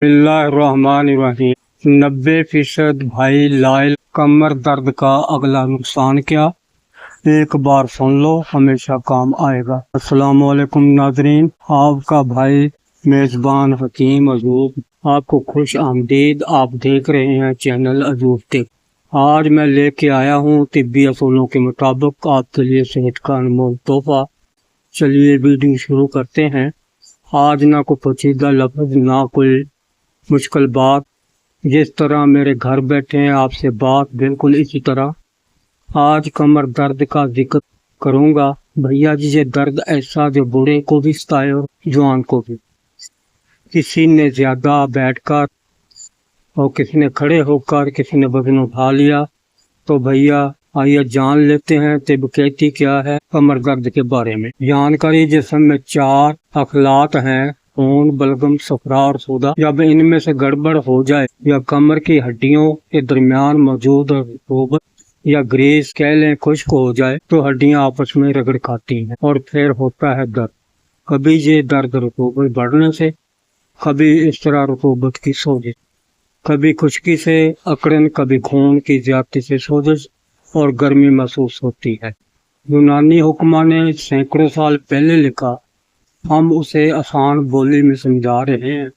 बिस्मिल्लाहिर्रहमानिर्रहीम। 90% भाई लाइल कमर दर्द का अगला नुकसान क्या, एक बार सुन लो, हमेशा काम आएगा। अस्सलाम वालेकुम नाजरीन, आपका भाई मेजबान हकीम अजूब आपको खुश आमदीद। आप देख रहे हैं चैनल अजूब टिप। आज मैं लेके आया हूँ तिब्बी असूलों के मुताबिक आपके लिए सेहत का अनमोल तोहफा। चलिए वीडियो शुरू करते हैं। आज ना कोई पेचीदा लफ्ज, ना कोई मुश्किल बात, जिस तरह मेरे घर बैठे हैं आपसे बात बिल्कुल इसी तरह। आज कमर दर्द का जिक्र करूंगा। भैया जी, ये दर्द ऐसा जो बूढ़े को भी सताए और जवान को भी। किसी ने ज्यादा बैठकर और किसी ने खड़े होकर किसी ने वजन उठा लिया। तो भैया आइए जान लेते हैं तिब कहती क्या है कमर दर्द के बारे में। जानकारी जिस्म में 4 अखलात हैं, खून, बलगम, सफरा और सोदा। जब इनमें से गड़बड़ हो जाए या कमर की हड्डियों के दरमियान मौजूद रतूबत या ग्रीस कह लें खुश्क हो जाए तो हड्डियां आपस में रगड़ खाती हैं और फिर होता है दर्द। कभी ये दर्द रतूबत बढ़ने से, कभी इस तरह रतूबत की सोजिश, कभी खुश्की से अकड़न, कभी खून की ज्यादती से सोजिश और गर्मी महसूस होती है। यूनानी हुक्मा ने सैकड़ों साल पहले लिखा, हम उसे आसान बोली में समझा रहे हैं।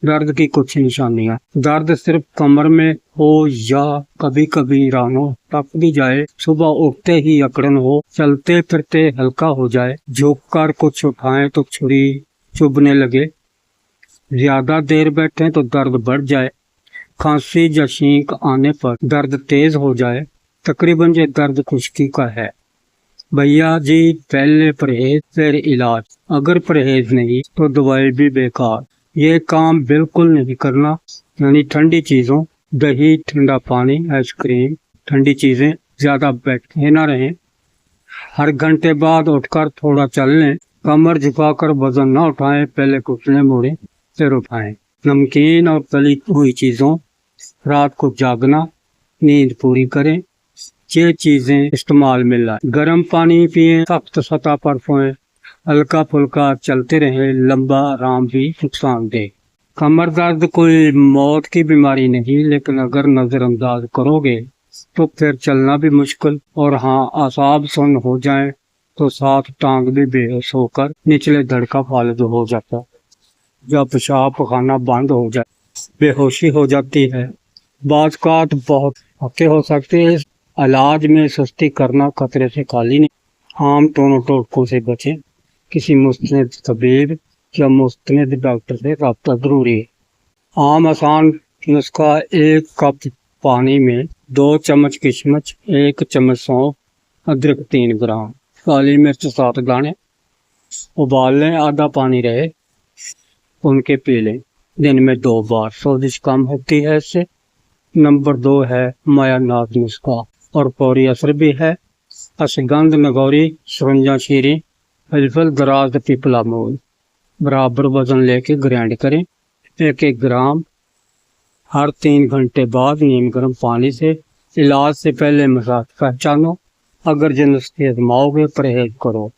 दर्द की कुछ निशानियां। दर्द सिर्फ कमर में हो या कभी कभी रानों तक भी जाए, सुबह उठते ही अकड़न हो, चलते फिरते हल्का हो जाए, झुककर कुछ उठाएं तो छुरी चुभने लगे, ज्यादा देर बैठे तो दर्द बढ़ जाए, खांसी या छींक आने पर दर्द तेज हो जाए। तकरीबन ये दर्द खुश्की का है। भैया जी, पहले परहेज फिर इलाज। अगर परहेज नहीं तो दवाई भी बेकार। ये काम बिल्कुल नहीं करना। यानी ठंडी चीजों, दही, ठंडा पानी, आइसक्रीम, ठंडी चीजें ज्यादा बैठे ना रहें। हर घंटे बाद उठकर थोड़ा चल लें। कमर झुकाकर वजन न उठाएं, पहले घुटने मोड़ें फिर उठाएं। नमकीन और तली हुई चीजों, रात को जागना, नींद पूरी करें, ये चीजें इस्तेमाल में लाएं। गर्म पानी पिए, सख्त सतह पर सोएं, हल्का फुल्का चलते रहें। लंबा आराम भी नुकसान दे। कमर दर्द कोई मौत की बीमारी नहीं, लेकिन अगर नजरअंदाज करोगे तो फिर चलना भी मुश्किल, और हाँ, आसाब सुन्न हो जाएं तो साथ टांग भी बेहोश होकर निचले धड़ का फालज हो जाता है। जब पेशाब पखाना बंद हो जाए, बेहोशी हो जाती है। बाज़ औक़ात बहुत हफ्ते हो सकते हैं। इलाज में सुस्ती करना खतरे से खाली नहीं। आम टोटकों से बचें। किसी मुस्तनद तबीब या मुस्तनद डॉक्टर से रब्ता जरूरी है। आम आसान नुस्खा, 1 कप पानी में 2 चम्मच किशमिश, 1 चम्मच सौंफ, अदरक 3 ग्राम, काली मिर्च 7 दाने, उबाल लें, आधा पानी रहे, उनके पी लें। दिन में 2 बार। सोजिश कम होती है इससे। नंबर 2 है माया नाज नुस्खा और फौरी असर भी है। अश्वगंध, नगौरी, सरंजा शीरी, फलफल, दराज, पिपला मूल बराबर वजन लेके ग्राइंड करें। 1-1 ग्राम हर 3 घंटे बाद नीम गर्म पानी से। इलाज से पहले मसाज पहचानो। अगर ये नुस्खे आजमाओगे, परहेज करो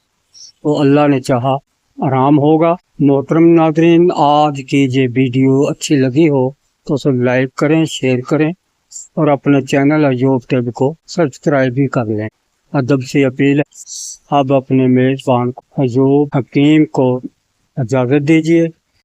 तो अल्लाह ने चाहा आराम होगा। मोहतरम नाज़रीन, आज की ये वीडियो अच्छी लगी हो तो उसे लाइक करें, शेयर करें और अपने चैनल अजूब टिप को सब्सक्राइब भी कर लें। अदब से अपील है, अब अपने मेजबान अजूब हकीम को इजाजत दीजिए।